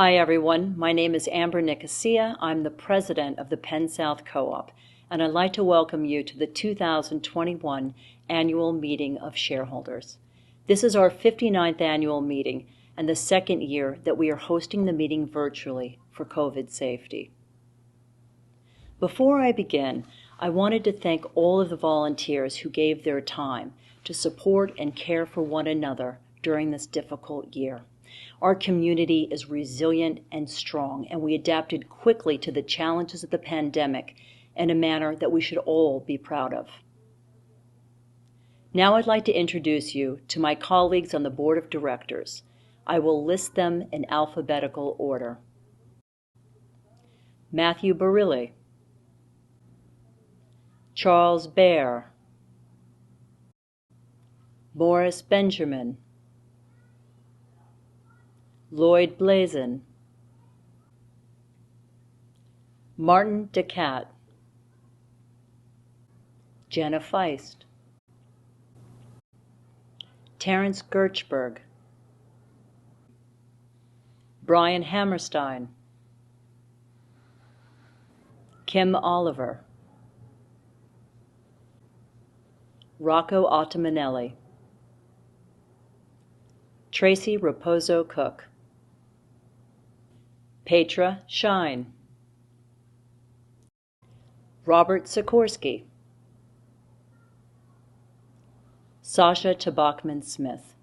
Hi everyone, my name is Amber Nicosia. I'm the president of the Penn South Co-op, and I'd like to welcome you to the 2021 annual meeting of shareholders. This is our 59th annual meeting and the second year that we are hosting the meeting virtually for COVID safety. Before I begin, I wanted to thank all of the volunteers who gave their time to support and care for one another during this difficult year. Our community is resilient and strong, and we adapted quickly to the challenges of the pandemic in a manner that we should all be proud of. Now I'd like to introduce you to my colleagues on the board of directors. I will list them in alphabetical order. Matthew Barilli, Charles Baer, Morris Benjamin, Lloyd Blazin, Martin DeCat, Jenna Feist, Terrence Gerchberg, Brian Hammerstein, Kim Oliver, Rocco Ottamanelli, Tracy Raposo Cook, Petra Shine, Robert Sikorsky, Sasha Tabachman-Smith.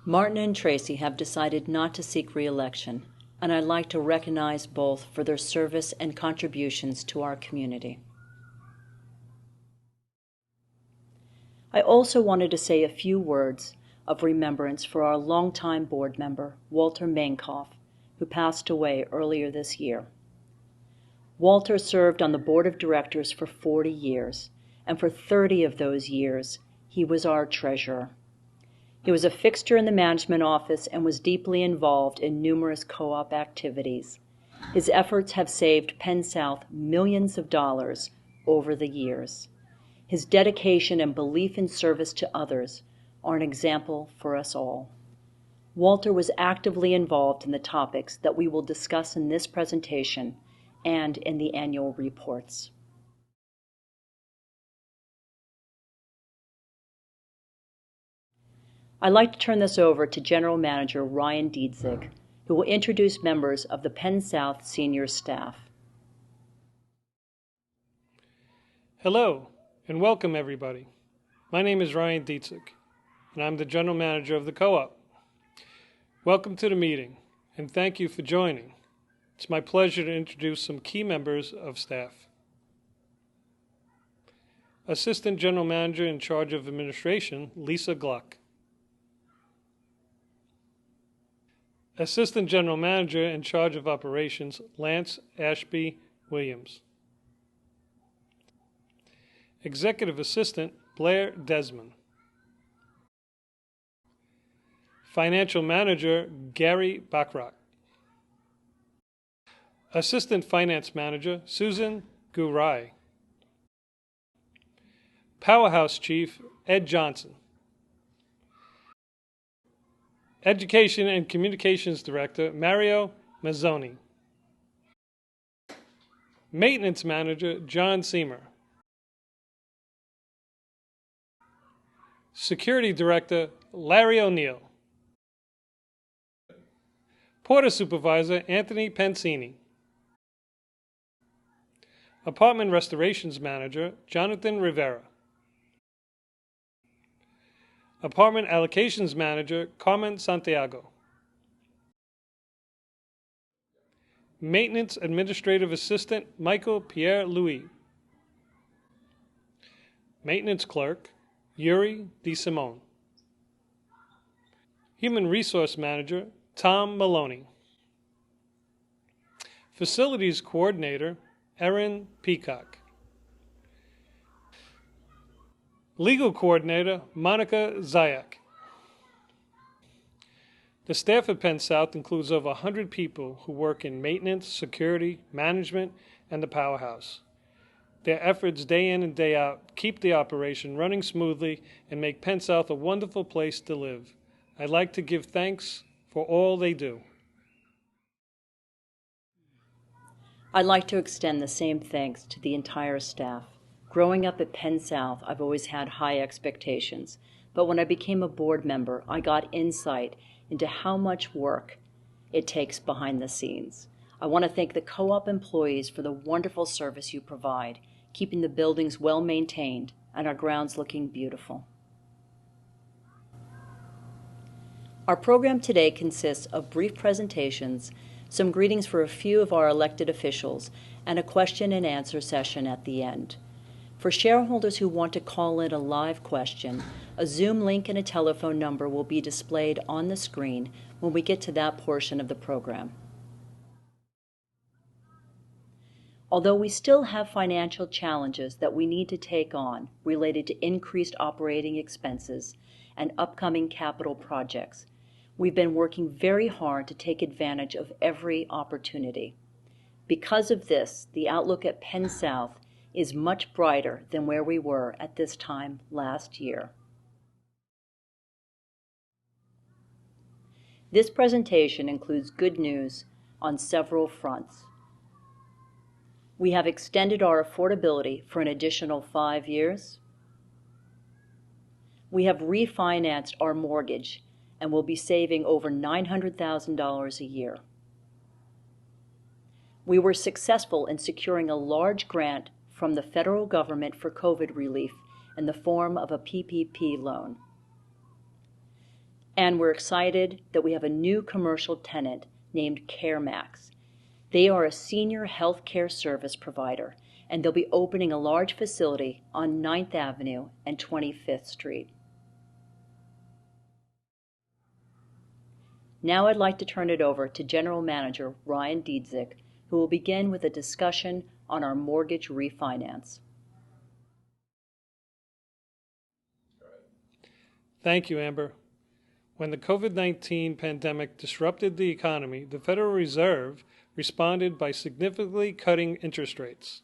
Martin and Tracy have decided not to seek re-election, and I'd like to recognize both for their service and contributions to our community. I also wanted to say a few words of remembrance for our longtime board member, Walter Mainkoff, who passed away earlier this year. Walter served on the board of directors for 40 years, and for 30 of those years, he was our treasurer. He was a fixture in the management office and was deeply involved in numerous co-op activities. His efforts have saved Penn South millions of dollars over the years. His dedication and belief in service to others are an example for us all. Walter was actively involved in the topics that we will discuss in this presentation and in the annual reports. I'd like to turn this over to General Manager Ryan Dietzig, who will introduce members of the Penn South senior staff. Hello, and welcome everybody. My name is Ryan Dietzig, and I'm the General Manager of the Co-op. Welcome to the meeting, and thank you for joining. It's my pleasure to introduce some key members of staff. Assistant General Manager in charge of administration, Lisa Gluck. Assistant General Manager in charge of operations, Lance Ashby Williams. Executive Assistant, Blair Desmond. Financial Manager, Gary Bachrach. Assistant Finance Manager, Susan Gurai. Powerhouse Chief, Ed Johnson. Education and Communications Director, Mario Mazzoni. Maintenance Manager, John Seymour. Security Director, Larry O'Neill. Porter Supervisor, Anthony Pensini. Apartment Restorations Manager, Jonathan Rivera. Apartment Allocations Manager, Carmen Santiago. Maintenance Administrative Assistant, Michael Pierre-Louis. Maintenance Clerk, Yuri DeSimone. Human Resource Manager, Tom Maloney. Facilities Coordinator, Erin Peacock. Legal Coordinator, Monica Zayak. The staff at Penn South includes over 100 people who work in maintenance, security, management, and the powerhouse. Their efforts day in and day out keep the operation running smoothly and make Penn South a wonderful place to live. I'd like to give thanks for all they do. I'd like to extend the same thanks to the entire staff. Growing up at Penn South, I've always had high expectations, but when I became a board member, I got insight into how much work it takes behind the scenes. I want to thank the co-op employees for the wonderful service you provide, keeping the buildings well maintained and our grounds looking beautiful. Our program today consists of brief presentations, some greetings for a few of our elected officials, and a question and answer session at the end. For shareholders who want to call in a live question, a Zoom link and a telephone number will be displayed on the screen when we get to that portion of the program. Although we still have financial challenges that we need to take on related to increased operating expenses and upcoming capital projects, we've been working very hard to take advantage of every opportunity. Because of this, the outlook at Penn South is much brighter than where we were at this time last year. This presentation includes good news on several fronts. We have extended our affordability for an additional 5 years. We have refinanced our mortgage and will be saving over $900,000 a year. We were successful in securing a large grant from the federal government for COVID relief in the form of a PPP loan. And we're excited that we have a new commercial tenant named CareMax. They are a senior health care service provider, and they'll be opening a large facility on 9th Avenue and 25th Street. Now I'd like to turn it over to General Manager Ryan Dietzick, who will begin with a discussion on our mortgage refinance. Thank you, Amber. When the COVID-19 pandemic disrupted the economy, the Federal Reserve responded by significantly cutting interest rates.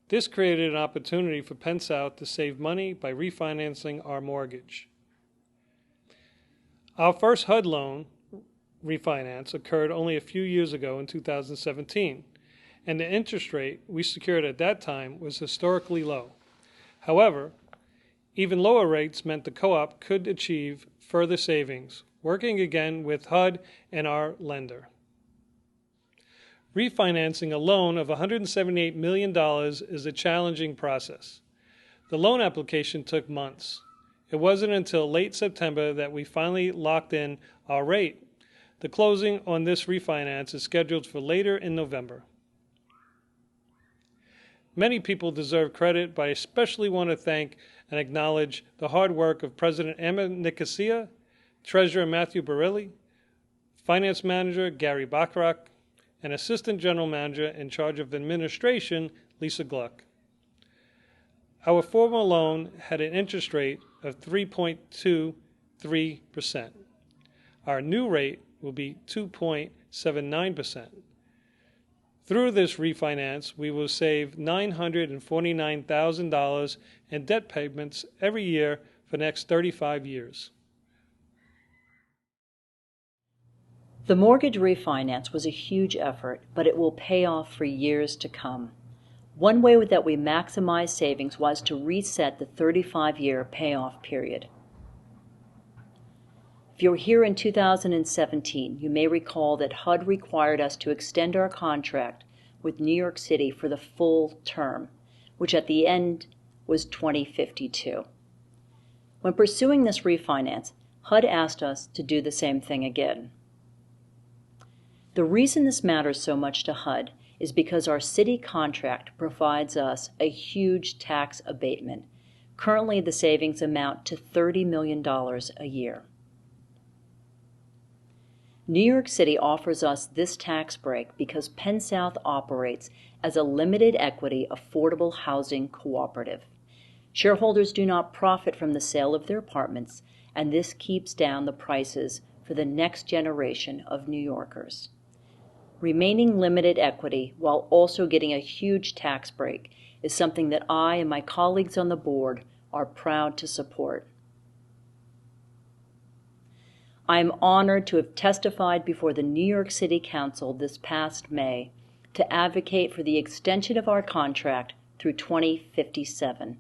This created an opportunity for Penn South to save money by refinancing our mortgage. Our first HUD loan refinance occurred only a few years ago in 2017, and the interest rate we secured at that time was historically low. However, even lower rates meant the co-op could achieve further savings, working again with HUD and our lender. Refinancing a loan of $178 million is a challenging process. The loan application took months. It wasn't until late September that we finally locked in our rate. The closing on this refinance is scheduled for later in November. Many people deserve credit, but I especially want to thank and acknowledge the hard work of President Emma Nicosia, Treasurer Matthew Barilli, Finance Manager Gary Bacharach, and Assistant General Manager in charge of administration, Lisa Gluck. Our former loan had an interest rate of 3.23%. Our new rate will be 2.79%. Through this refinance, we will save $949,000 in debt payments every year for the next 35 years. The mortgage refinance was a huge effort, but it will pay off for years to come. One way that we maximized savings was to reset the 35-year payoff period. If you were here in 2017, you may recall that HUD required us to extend our contract with New York City for the full term, which at the end was 2052. When pursuing this refinance, HUD asked us to do the same thing again. The reason this matters so much to HUD is because our city contract provides us a huge tax abatement. Currently, the savings amount to $30 million a year. New York City offers us this tax break because Penn South operates as a limited equity affordable housing cooperative. Shareholders do not profit from the sale of their apartments, and this keeps down the prices for the next generation of New Yorkers. Remaining limited equity while also getting a huge tax break is something that I and my colleagues on the board are proud to support. I am honored to have testified before the New York City Council this past May to advocate for the extension of our contract through 2057.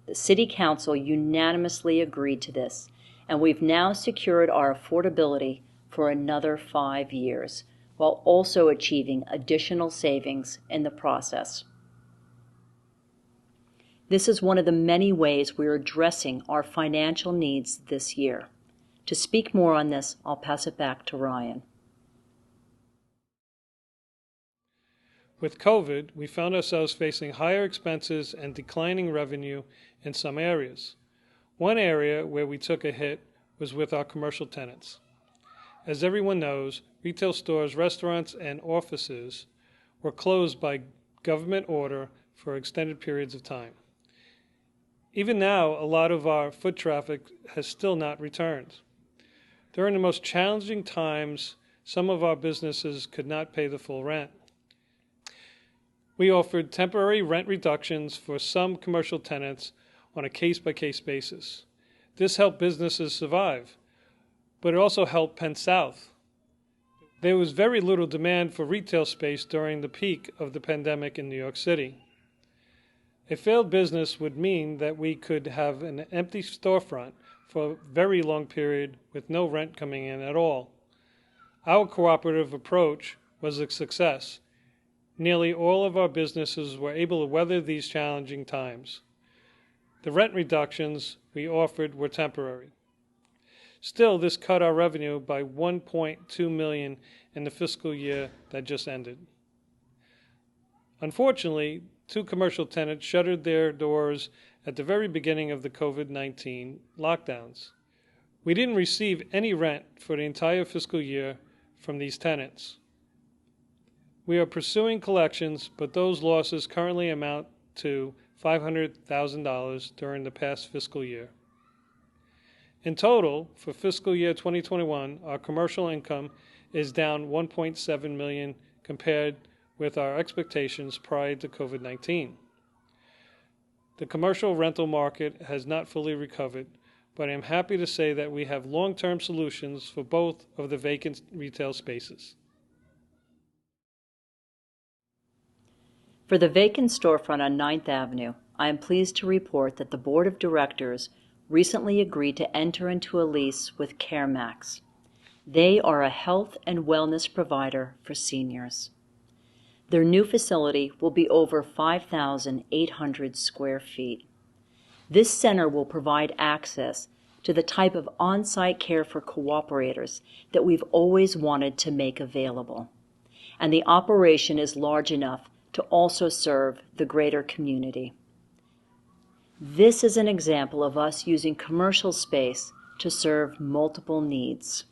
The City Council unanimously agreed to this, and we've now secured our affordability for another 5 years, while also achieving additional savings in the process. This is one of the many ways we're addressing our financial needs this year. To speak more on this, I'll pass it back to Ryan. With COVID, we found ourselves facing higher expenses and declining revenue in some areas. One area where we took a hit was with our commercial tenants. As everyone knows, retail stores, restaurants, and offices were closed by government order for extended periods of time. Even now, a lot of our foot traffic has still not returned. During the most challenging times, some of our businesses could not pay the full rent. We offered temporary rent reductions for some commercial tenants on a case-by-case basis. This helped businesses survive, but it also helped Penn South. There was very little demand for retail space during the peak of the pandemic in New York City. A failed business would mean that we could have an empty storefront for a very long period with no rent coming in at all. Our cooperative approach was a success. Nearly all of our businesses were able to weather these challenging times. The rent reductions we offered were temporary. Still, this cut our revenue by $1.2 million in the fiscal year that just ended. Unfortunately, 2 commercial tenants shuttered their doors at the very beginning of the COVID-19 lockdowns. We didn't receive any rent for the entire fiscal year from these tenants. We are pursuing collections, but those losses currently amount to $500,000 during the past fiscal year. In total, for fiscal year 2021, our commercial income is down $1.7 million compared with our expectations prior to COVID-19. The commercial rental market has not fully recovered, but I am happy to say that we have long-term solutions for both of the vacant retail spaces. For the vacant storefront on 9th Avenue, I am pleased to report that the Board of Directors recently agreed to enter into a lease with CareMax. They are a health and wellness provider for seniors. Their new facility will be over 5,800 square feet. This center will provide access to the type of on-site care for cooperators that we've always wanted to make available. And the operation is large enough to also serve the greater community. This is an example of us using commercial space to serve multiple needs.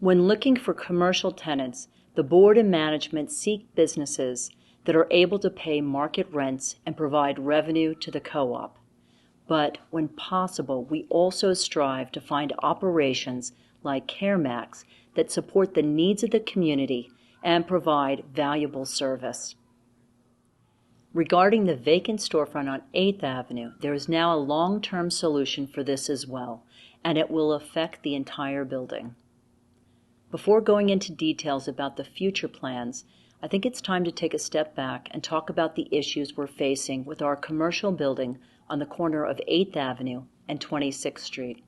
When looking for commercial tenants, the board and management seek businesses that are able to pay market rents and provide revenue to the co-op. But when possible, we also strive to find operations like CareMax that support the needs of the community and provide valuable service. Regarding the vacant storefront on 8th Avenue, there is now a long-term solution for this as well, and it will affect the entire building. Before going into details about the future plans, I think it's time to take a step back and talk about the issues we're facing with our commercial building on the corner of 8th Avenue and 26th Street.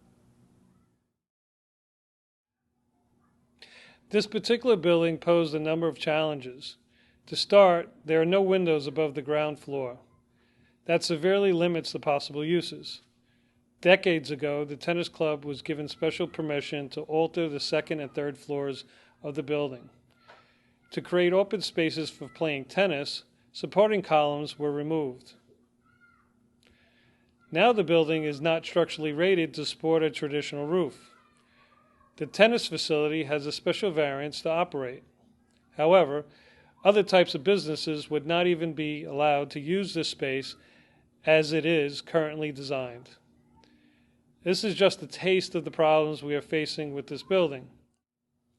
This particular building posed a number of challenges. To start, there are no windows above the ground floor. That severely limits the possible uses. Decades ago, the tennis club was given special permission to alter the second and third floors of the building. To create open spaces for playing tennis, supporting columns were removed. Now the building is not structurally rated to support a traditional roof. The tennis facility has a special variance to operate. However, other types of businesses would not even be allowed to use this space as it is currently designed. This is just a taste of the problems we are facing with this building.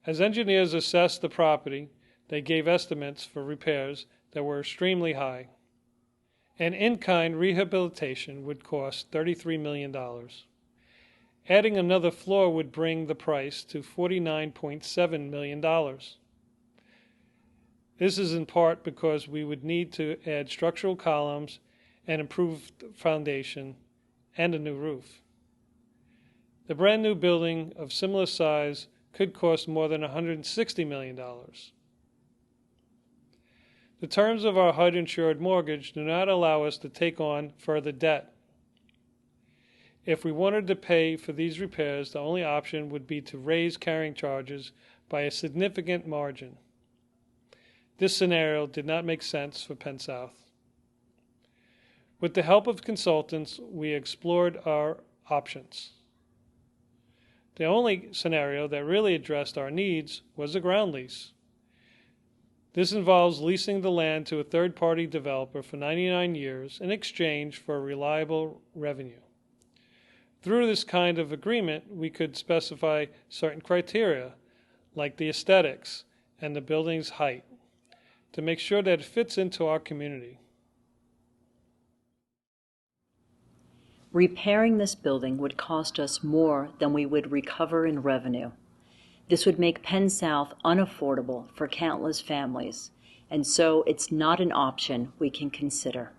As engineers assessed the property, they gave estimates for repairs that were extremely high. An in-kind rehabilitation would cost $33 million. Adding another floor would bring the price to $49.7 million. This is in part because we would need to add structural columns and improved foundation and a new roof. The brand new building of similar size could cost more than $160 million. The terms of our HUD-insured mortgage do not allow us to take on further debt. If we wanted to pay for these repairs, the only option would be to raise carrying charges by a significant margin. This scenario did not make sense for Penn South. With the help of consultants, we explored our options. The only scenario that really addressed our needs was a ground lease. This involves leasing the land to a third-party developer for 99 years in exchange for reliable revenue. Through this kind of agreement, we could specify certain criteria, like the aesthetics and the building's height, to make sure that it fits into our community. Repairing this building would cost us more than we would recover in revenue. This would make Penn South unaffordable for countless families, and so it's not an option we can consider.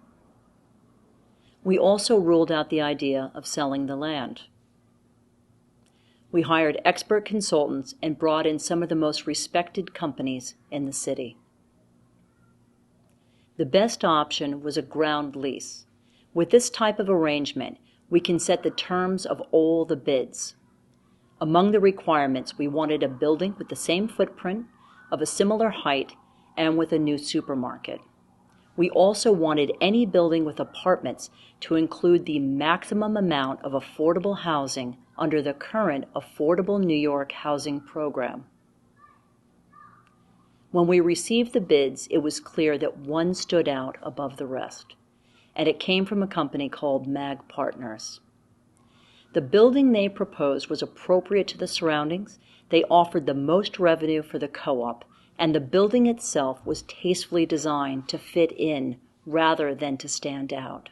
We also ruled out the idea of selling the land. We hired expert consultants and brought in some of the most respected companies in the city. The best option was a ground lease. With this type of arrangement, we can set the terms of all the bids. Among the requirements, we wanted a building with the same footprint, of a similar height, and with a new supermarket. We also wanted any building with apartments to include the maximum amount of affordable housing under the current Affordable New York Housing Program. When we received the bids, it was clear that one stood out above the rest, and it came from a company called MAG Partners. The building they proposed was appropriate to the surroundings, they offered the most revenue for the co-op, and the building itself was tastefully designed to fit in rather than to stand out.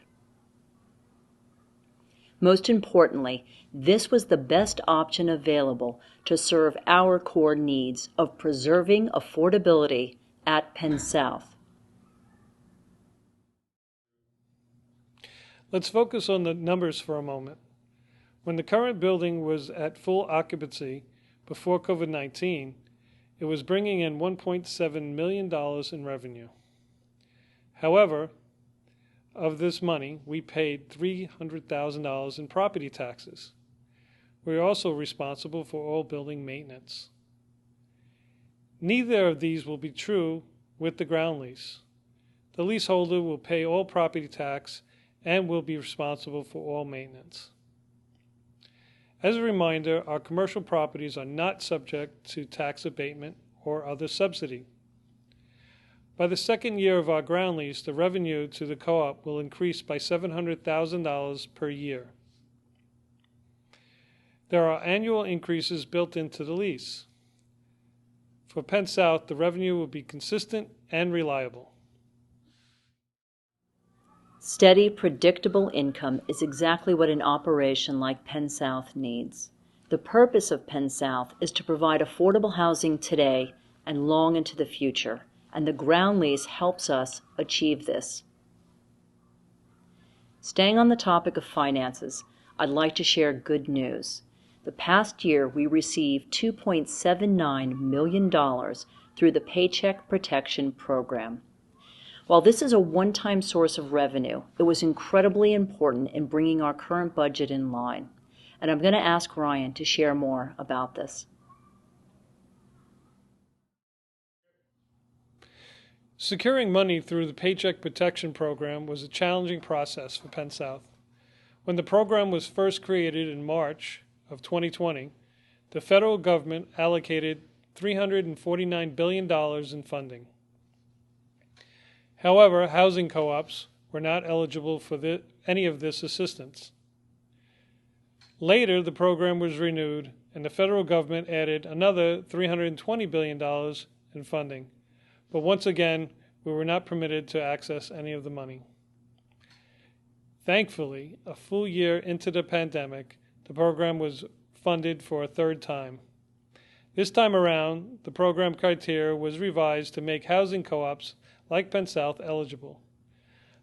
Most importantly, this was the best option available to serve our core needs of preserving affordability at Penn South. Let's focus on the numbers for a moment. When the current building was at full occupancy before COVID-19, it was bringing in $1.7 million in revenue. However, of this money, we paid $300,000 in property taxes. We are also responsible for all building maintenance. Neither of these will be true with the ground lease. The leaseholder will pay all property tax and will be responsible for all maintenance. As a reminder, our commercial properties are not subject to tax abatement or other subsidy. By the second year of our ground lease, the revenue to the co-op will increase by $700,000 per year. There are annual increases built into the lease. For Penn South, the revenue will be consistent and reliable. Steady, predictable income is exactly what an operation like Penn South needs. The purpose of Penn South is to provide affordable housing today and long into the future, and the ground lease helps us achieve this. Staying on the topic of finances, I'd like to share good news. The past year, we received $2.79 million through the Paycheck Protection Program. While this is a one-time source of revenue, it was incredibly important in bringing our current budget in line. And I'm going to ask Ryan to share more about this. Securing money through the Paycheck Protection Program was a challenging process for Penn South. When the program was first created in March of 2020, the federal government allocated $349 billion in funding. However, housing co-ops were not eligible for any of this assistance. Later, the program was renewed, and the federal government added another $320 billion in funding. But once again, we were not permitted to access any of the money. Thankfully, a full year into the pandemic, the program was funded for a third time. This time around, the program criteria was revised to make housing co-ops like Penn South eligible.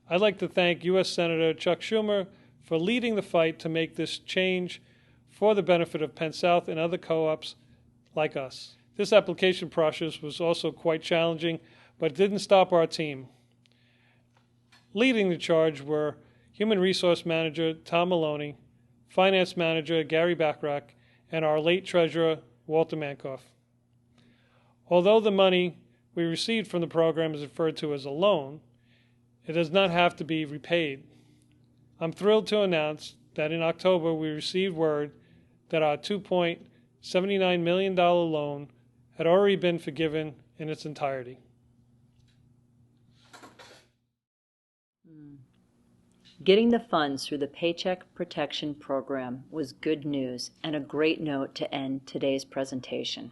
I'd like to thank U.S. Senator Chuck Schumer for leading the fight to make this change for the benefit of Penn South and other co-ops like us. This application process was also quite challenging, but it didn't stop our team. Leading the charge were Human Resource Manager Tom Maloney, Finance Manager Gary Backrack, and our late Treasurer Walter Mankoff. Although the money we received from the program is referred to as a loan, it does not have to be repaid. I'm thrilled to announce that in October we received word that our $2.79 million loan had already been forgiven in its entirety. Getting the funds through the Paycheck Protection Program was good news and a great note to end today's presentation.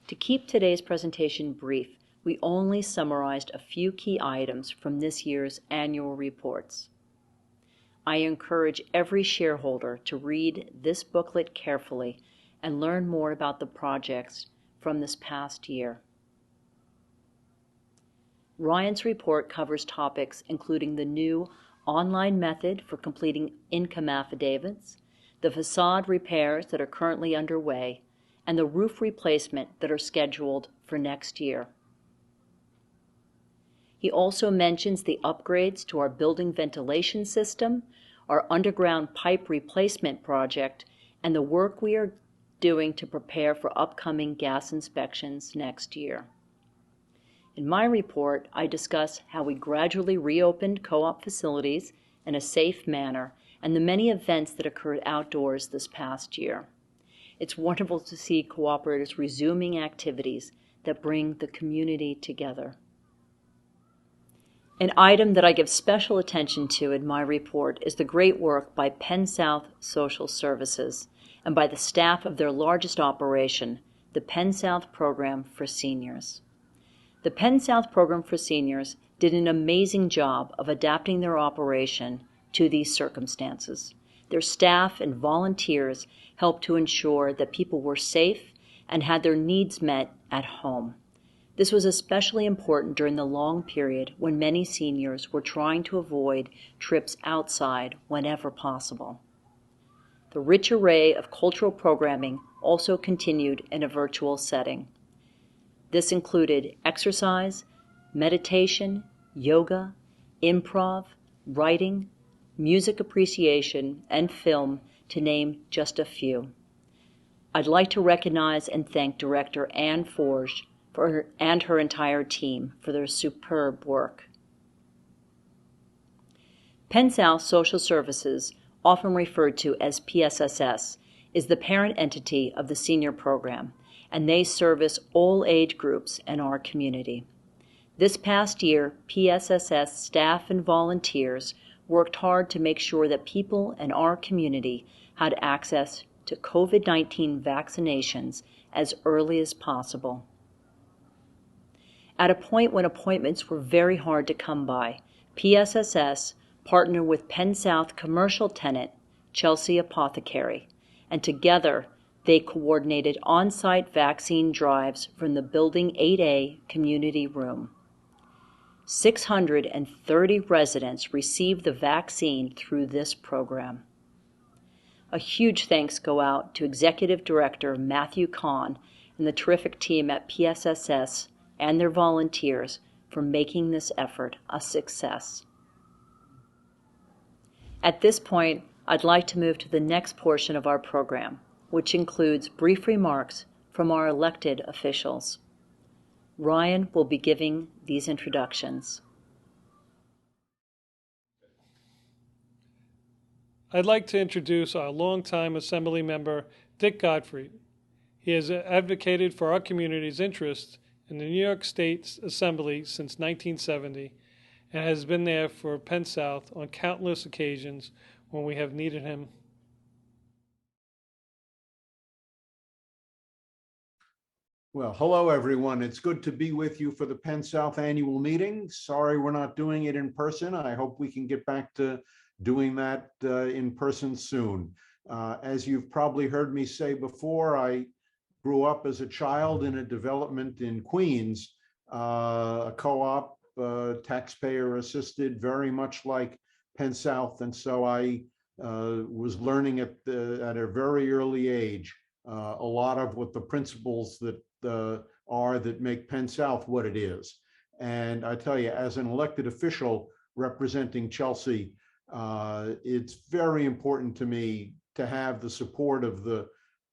To keep today's presentation brief, we only summarized a few key items from this year's annual reports. I encourage every shareholder to read this booklet carefully and learn more about the projects from this past year. Ryan's report covers topics including the new online method for completing income affidavits, the facade repairs that are currently underway, and the roof replacement that are scheduled for next year. He also mentions the upgrades to our building ventilation system, our underground pipe replacement project, and the work we are doing to prepare for upcoming gas inspections next year. In my report, I discuss how we gradually reopened co-op facilities in a safe manner and the many events that occurred outdoors this past year. It's wonderful to see cooperators resuming activities that bring the community together. An item that I give special attention to in my report is the great work by Penn South Social Services and by the staff of their largest operation, the Penn South Program for Seniors. The Penn South Program for Seniors did an amazing job of adapting their operation to these circumstances. Their staff and volunteers helped to ensure that people were safe and had their needs met at home. This was especially important during the long period when many seniors were trying to avoid trips outside whenever possible. The rich array of cultural programming also continued in a virtual setting. This included exercise, meditation, yoga, improv, writing, music appreciation, and film, to name just a few. I'd like to recognize and thank Director Ann Forge and her entire team for their superb work. Penn South Social Services, often referred to as PSSS, is the parent entity of the senior program, and they service all age groups in our community. This past year, PSSS staff and volunteers worked hard to make sure that people in our community had access to COVID-19 vaccinations as early as possible. At a point when appointments were very hard to come by, PSSS partnered with Penn South commercial tenant Chelsea Apothecary, and together they coordinated on-site vaccine drives from the Building 8A community room. 630 residents received the vaccine through this program. A huge thanks go out to Executive Director Matthew Kahn and the terrific team at PSSS and their volunteers for making this effort a success. At this point, I'd like to move to the next portion of our program, which includes brief remarks from our elected officials. Ryan will be giving these introductions. I'd like to introduce our longtime Assembly member, Dick Gottfried. He has advocated for our community's interests in the New York State Assembly since 1970 and has been there for Penn South on countless occasions when we have needed him. Well, hello, everyone. It's good to be with you for the Penn South annual meeting. Sorry we're not doing it in person. I hope we can get back to doing that in person soon. As you've probably heard me say before, I grew up as a child in a development in Queens, a co-op, taxpayer assisted, very much like Penn South. And so I was learning at a very early age a lot of what the principles that are that make Penn South what it is. And I tell you, as an elected official representing Chelsea, it's very important to me to have the support of the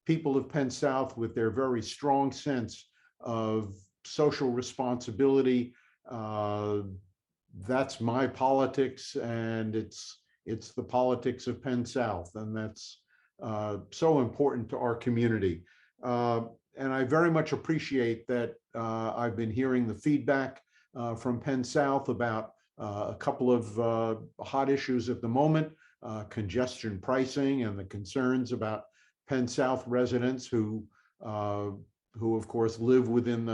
people of Penn South with their very strong sense of social responsibility. That's my politics, and it's the politics of Penn South, and that's so important to our community. And I very much appreciate that I've been hearing the feedback from Penn South about a couple of hot issues at the moment, congestion pricing and the concerns about Penn South residents who of course live within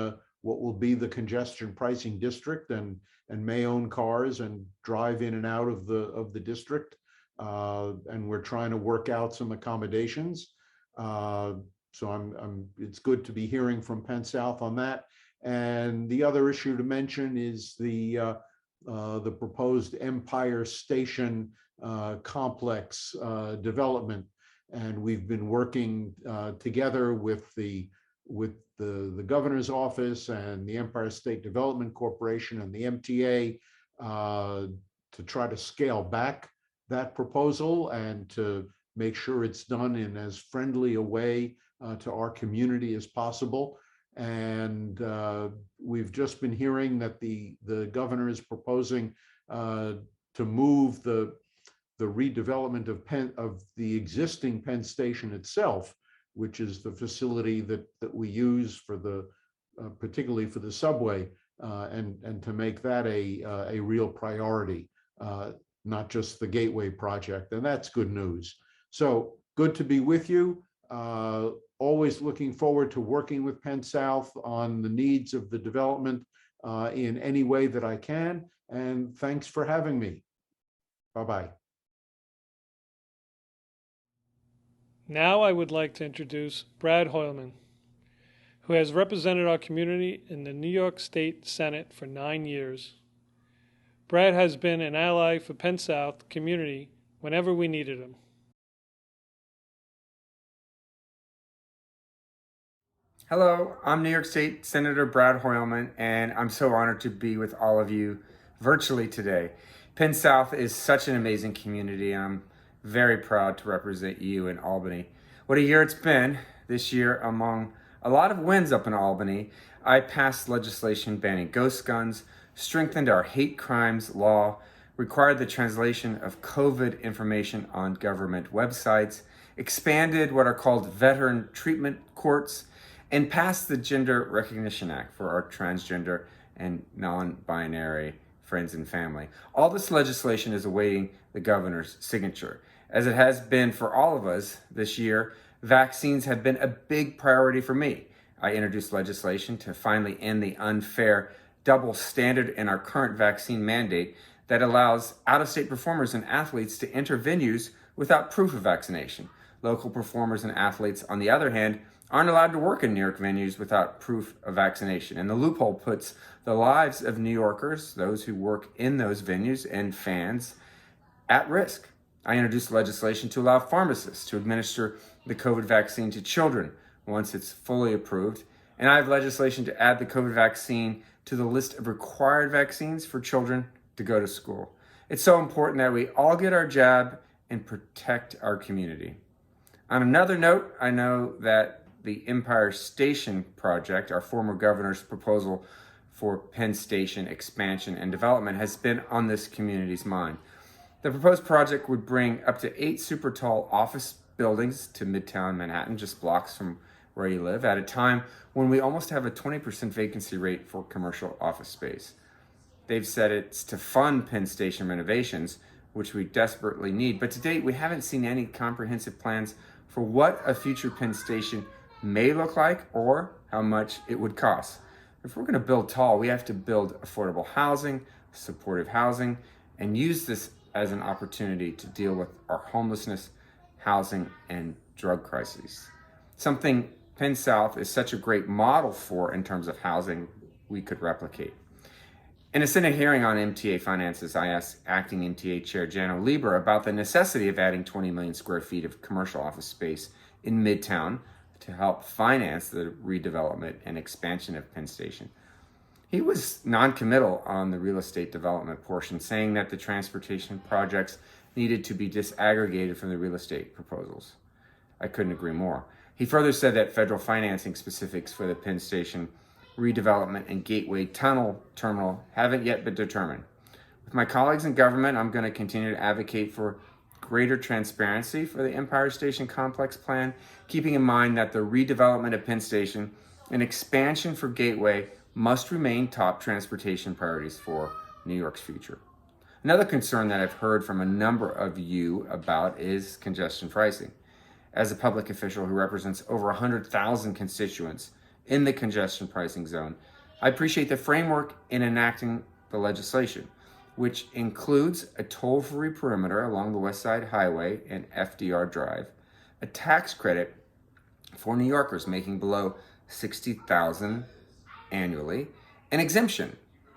what will be the congestion pricing district and may own cars and drive in and out of the district. And we're trying to work out some accommodations. So it's good to be hearing from Penn South on that. And the other issue to mention is the proposed Empire Station complex development. And we've been working together with the governor's office and the Empire State Development Corporation and the MTA to try to scale back that proposal and to make sure it's done in as friendly a way to our community as possible. And we've just been hearing that the governor is proposing to move the redevelopment of the existing Penn Station itself, which is the facility that we use for particularly for the subway, and to make that a real priority, not just the Gateway project. And that's good news. So good to be with you. Always looking forward to working with Penn South on the needs of the development in any way that I can. And thanks for having me. Bye-bye. Now I would like to introduce Brad Hoylman, who has represented our community in the New York State Senate for 9 years. Brad has been an ally for Penn South community whenever we needed him. Hello, I'm New York State Senator Brad Hoylman, and I'm so honored to be with all of you virtually today. Penn South is such an amazing community, and I'm very proud to represent you in Albany. What a year it's been. This year, among a lot of wins up in Albany, I passed legislation banning ghost guns, strengthened our hate crimes law, required the translation of COVID information on government websites, expanded what are called veteran treatment courts, and passed the Gender Recognition Act for our transgender and non-binary friends and family. All this legislation is awaiting the governor's signature. As it has been for all of us this year, vaccines have been a big priority for me. I introduced legislation to finally end the unfair double standard in our current vaccine mandate that allows out-of-state performers and athletes to enter venues without proof of vaccination. Local performers and athletes, on the other hand, aren't allowed to work in New York venues without proof of vaccination. And the loophole puts the lives of New Yorkers, those who work in those venues, and fans at risk. I introduced legislation to allow pharmacists to administer the COVID vaccine to children once it's fully approved. And I have legislation to add the COVID vaccine to the list of required vaccines for children to go to school. It's so important that we all get our jab and protect our community. On another note, I know that the Empire Station project, our former governor's proposal for Penn Station expansion and development, has been on this community's mind. The proposed project would bring up to 8 super tall office buildings to Midtown Manhattan, just blocks from where you live, at a time when we almost have a 20% vacancy rate for commercial office space. They've said it's to fund Penn Station renovations, which we desperately need, but to date we haven't seen any comprehensive plans for what a future Penn Station may look like or how much it would cost. If we're going to build tall, we have to build affordable housing, supportive housing, and use this as an opportunity to deal with our homelessness, housing and drug crises. Something Penn South is such a great model for in terms of housing we could replicate. In a Senate hearing on MTA finances, I asked Acting MTA Chair Jano Lieber about the necessity of adding 20 million square feet of commercial office space in Midtown to help finance the redevelopment and expansion of Penn Station. He was non-committal on the real estate development portion, saying that the transportation projects needed to be disaggregated from the real estate proposals. I couldn't agree more. He further said that federal financing specifics for the Penn Station redevelopment and Gateway Tunnel terminal haven't yet been determined. With my colleagues in government, I'm going to continue to advocate for greater transparency for the Empire Station Complex plan, keeping in mind that the redevelopment of Penn Station and expansion for Gateway must remain top transportation priorities for New York's future. Another concern that I've heard from a number of you about is congestion pricing. As a public official who represents over 100,000 constituents in the congestion pricing zone, I appreciate the framework in enacting the legislation, which includes a toll-free perimeter along the West Side Highway and FDR Drive, a tax credit for New Yorkers making below $60,000 annually, an exemption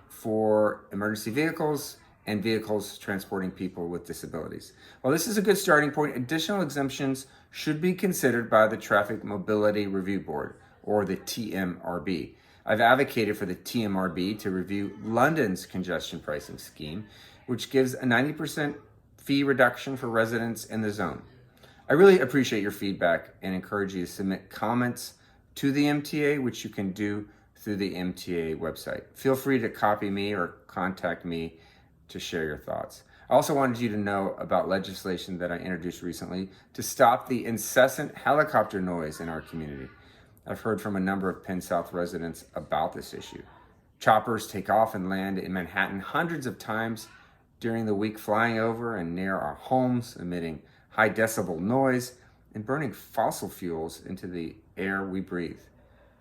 for emergency vehicles and vehicles transporting people with disabilities. While this is a good starting point, additional exemptions should be considered by the Traffic Mobility Review Board, or the TMRB. I've advocated for the TMRB to review London's congestion pricing scheme, which gives a 90% fee reduction for residents in the zone. I really appreciate your feedback and encourage you to submit comments to the MTA, which you can do through the MTA website. Feel free to copy me or contact me to share your thoughts. I also wanted you to know about legislation that I introduced recently to stop the incessant helicopter noise in our community. I've heard from a number of Penn South residents about this issue. Choppers take off and land in Manhattan hundreds of times during the week, flying over and near our homes, emitting high decibel noise and burning fossil fuels into the air we breathe.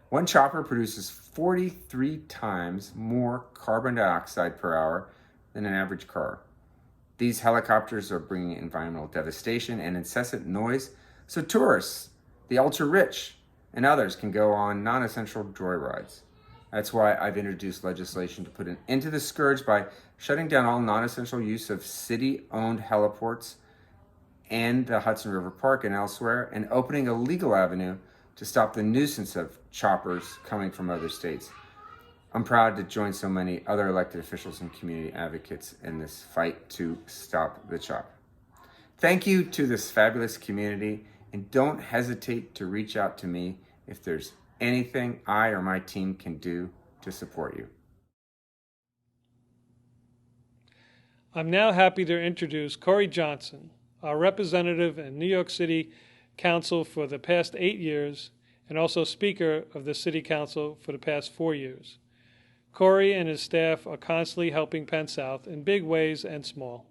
One chopper produces 43 times more carbon dioxide per hour than an average car. These helicopters are bringing environmental devastation and incessant noise, so tourists, the ultra-rich, and others can go on non-essential joyrides. That's why I've introduced legislation to put an end to the scourge by shutting down all non-essential use of city-owned heliports and the Hudson River Park and elsewhere, and opening a legal avenue to stop the nuisance of choppers coming from other states. I'm proud to join so many other elected officials and community advocates in this fight to stop the chop. Thank you to this fabulous community, and don't hesitate to reach out to me if there's anything I or my team can do to support you. I'm now happy to introduce Corey Johnson, our representative in New York City Council for the past 8 years and also Speaker of the City Council for the past 4 years. Corey and his staff are constantly helping Penn South in big ways and small.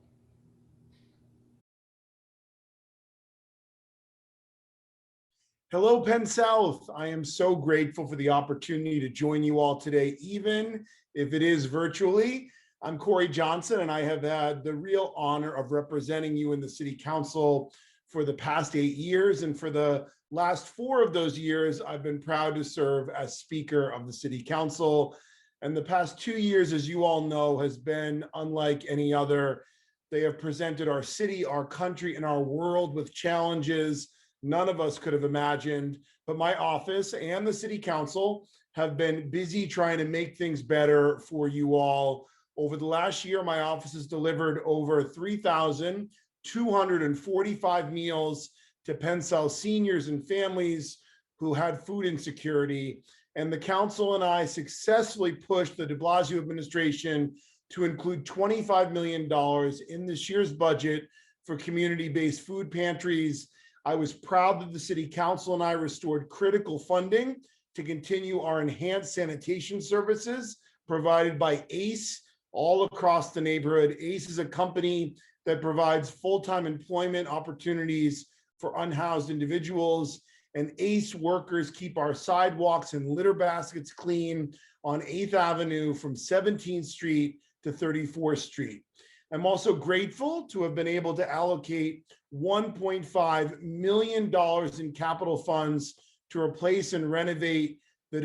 Hello, Penn South. I am so grateful for the opportunity to join you all today, even if it is virtually. I'm Corey Johnson, and I have had the real honor of representing you in the City Council for the past 8 years. And for the last 4 of those years, I've been proud to serve as Speaker of the City Council. And the past 2 years, as you all know, has been unlike any other. They have presented our city, our country, and our world with challenges none of us could have imagined, but my office and the City Council have been busy trying to make things better for you all. Over the last year, my office has delivered over 3,245 meals to Penn South seniors and families who had food insecurity. And the council and I successfully pushed the de Blasio administration to include $25 million in this year's budget for community-based food pantries. I was proud that the City Council and I restored critical funding to continue our enhanced sanitation services provided by ACE all across the neighborhood. ACE is a company that provides full-time employment opportunities for unhoused individuals, and ACE workers keep our sidewalks and litter baskets clean on 8th Avenue from 17th Street to 34th Street. I'm also grateful to have been able to allocate $1.5 million in capital funds to replace and renovate the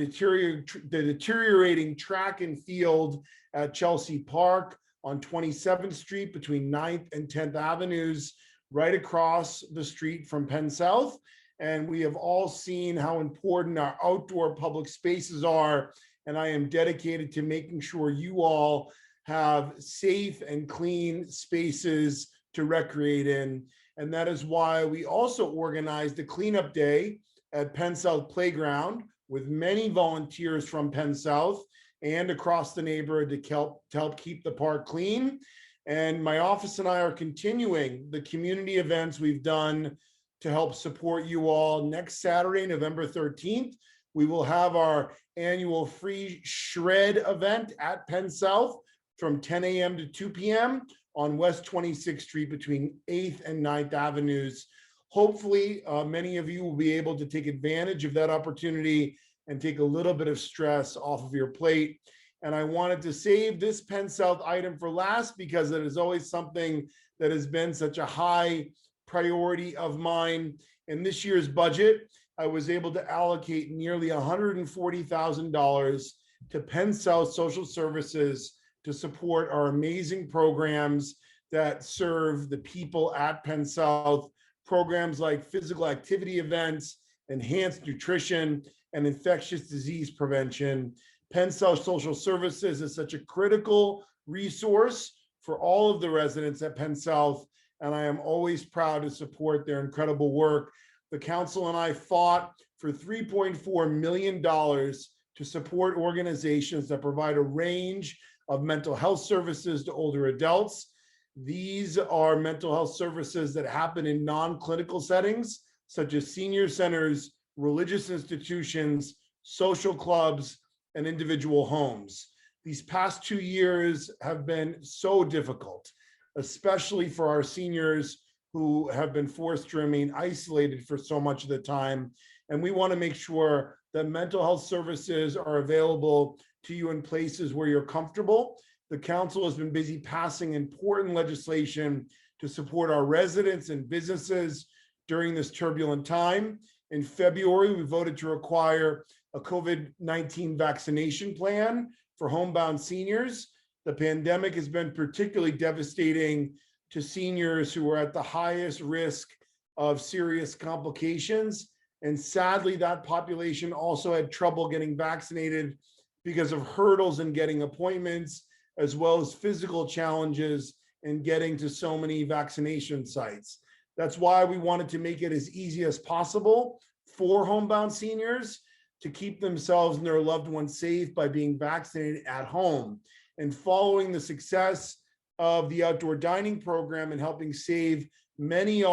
deteriorating track and field at Chelsea Park on 27th Street between 9th and 10th Avenues, right across the street from Penn South. And we have all seen how important our outdoor public spaces are. And I am dedicated to making sure you all have safe and clean spaces to recreate in. And that is why we also organized a cleanup day at Penn South Playground with many volunteers from Penn South and across the neighborhood to help keep the park clean. And my office and I are continuing the community events we've done to help support you all. Next Saturday, November 13th, we will have our annual free shred event at Penn South from 10 a.m. to 2 p.m. on West 26th Street between 8th and 9th Avenues. Hopefully, many of you will be able to take advantage of that opportunity and take a little bit of stress off of your plate. And I wanted to save this Penn South item for last because it is always something that has been such a high priority of mine. In this year's budget, I was able to allocate nearly $140,000 to Penn South Social Services to support our amazing programs that serve the people at Penn South. Programs like physical activity events, enhanced nutrition, and infectious disease prevention. Penn South Social Services is such a critical resource for all of the residents at Penn South, and I am always proud to support their incredible work. The council and I fought for $3.4 million to support organizations that provide a range of mental health services to older adults. These are mental health services that happen in non-clinical settings, such as senior centers, religious institutions, social clubs, and individual homes. These past 2 years have been so difficult, especially for our seniors who have been forced to remain isolated for so much of the time. And we want to make sure that mental health services are available to you in places where you're comfortable. The council has been busy passing important legislation to support our residents and businesses during this turbulent time. In February, we voted to require a COVID-19 vaccination plan for homebound seniors. The pandemic has been particularly devastating to seniors who are at the highest risk of serious complications. And sadly, that population also had trouble getting vaccinated because of hurdles in getting appointments, as well as physical challenges in getting to so many vaccination sites. That's why we wanted to make it as easy as possible for homebound seniors to keep themselves and their loved ones safe by being vaccinated at home. And following the success of the outdoor dining program and helping save many of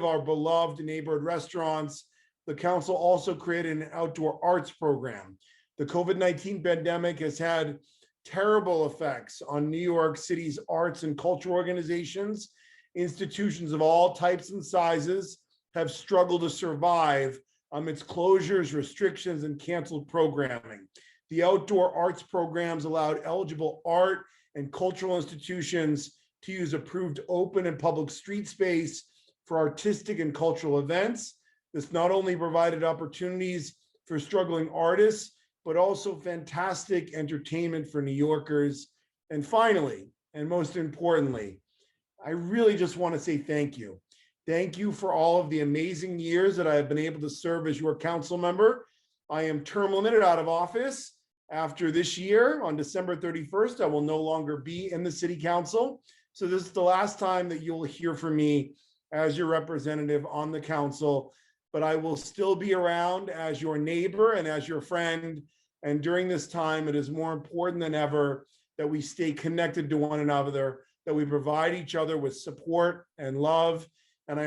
our beloved neighborhood restaurants, the council also created an outdoor arts program. The COVID-19 pandemic has had terrible effects on New York City's arts and culture organizations. Institutions of all types and sizes have struggled to survive amidst closures, restrictions, and canceled programming. The outdoor arts programs allowed eligible art and cultural institutions to use approved open and public street space for artistic and cultural events. This not only provided opportunities for struggling artists, but also fantastic entertainment for New Yorkers. And finally, and most importantly, I really just want to say thank you. Thank you for all of the amazing years that I have been able to serve as your council member. I am term limited out of office. After this year, on December 31st, I will no longer be in the city council. So this is the last time that you'll hear from me as your representative on the council, but I will still be around as your neighbor and as your friend. And during this time, it is more important than ever that we stay connected to one another, that we provide each other with support and love. And I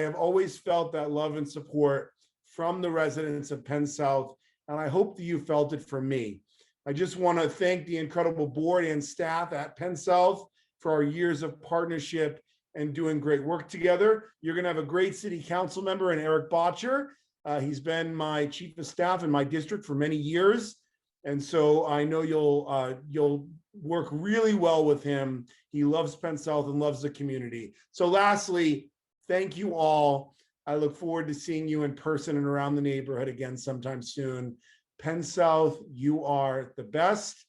have always felt that love and support from the residents of Penn South, and I hope that you felt it from me. I just want to thank the incredible board and staff at Penn South for our years of partnership and doing great work together. You're going to have a great city council member in Eric Botcher. He's been my chief of staff in my district for many years. And so I know you'll work really well with him. He loves Penn South and loves the community. So lastly, thank you all. I look forward to seeing you in person and around the neighborhood again sometime soon. Penn South, you are the best.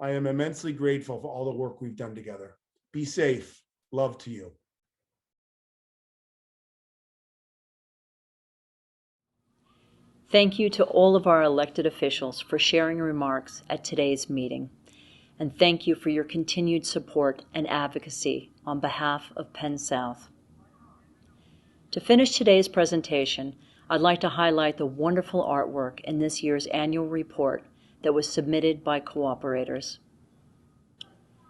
I am immensely grateful for all the work we've done together. Be safe. Love to you. Thank you to all of our elected officials for sharing remarks at today's meeting. And thank you for your continued support and advocacy on behalf of Penn South. To finish today's presentation, I'd like to highlight the wonderful artwork in this year's annual report that was submitted by cooperators.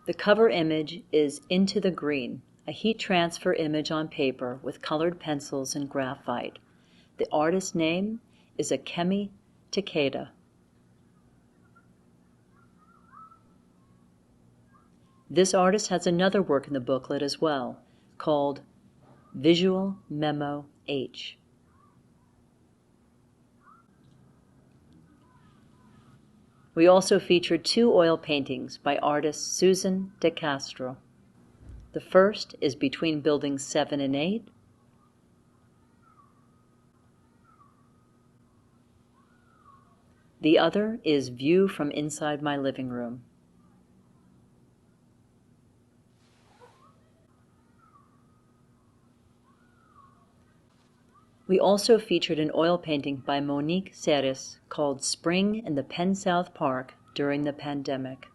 The cover image is Into the Green, a heat transfer image on paper with colored pencils and graphite. The artist's name is Akemi Takeda. This artist has another work in the booklet as well, called Visual Memo H. We also featured 2 oil paintings by artist Susan De Castro. The first is Between Buildings 7 and 8. The other is View from Inside My Living Room. We also featured an oil painting by Monique Ceres called Spring in the Penn South Park During the Pandemic.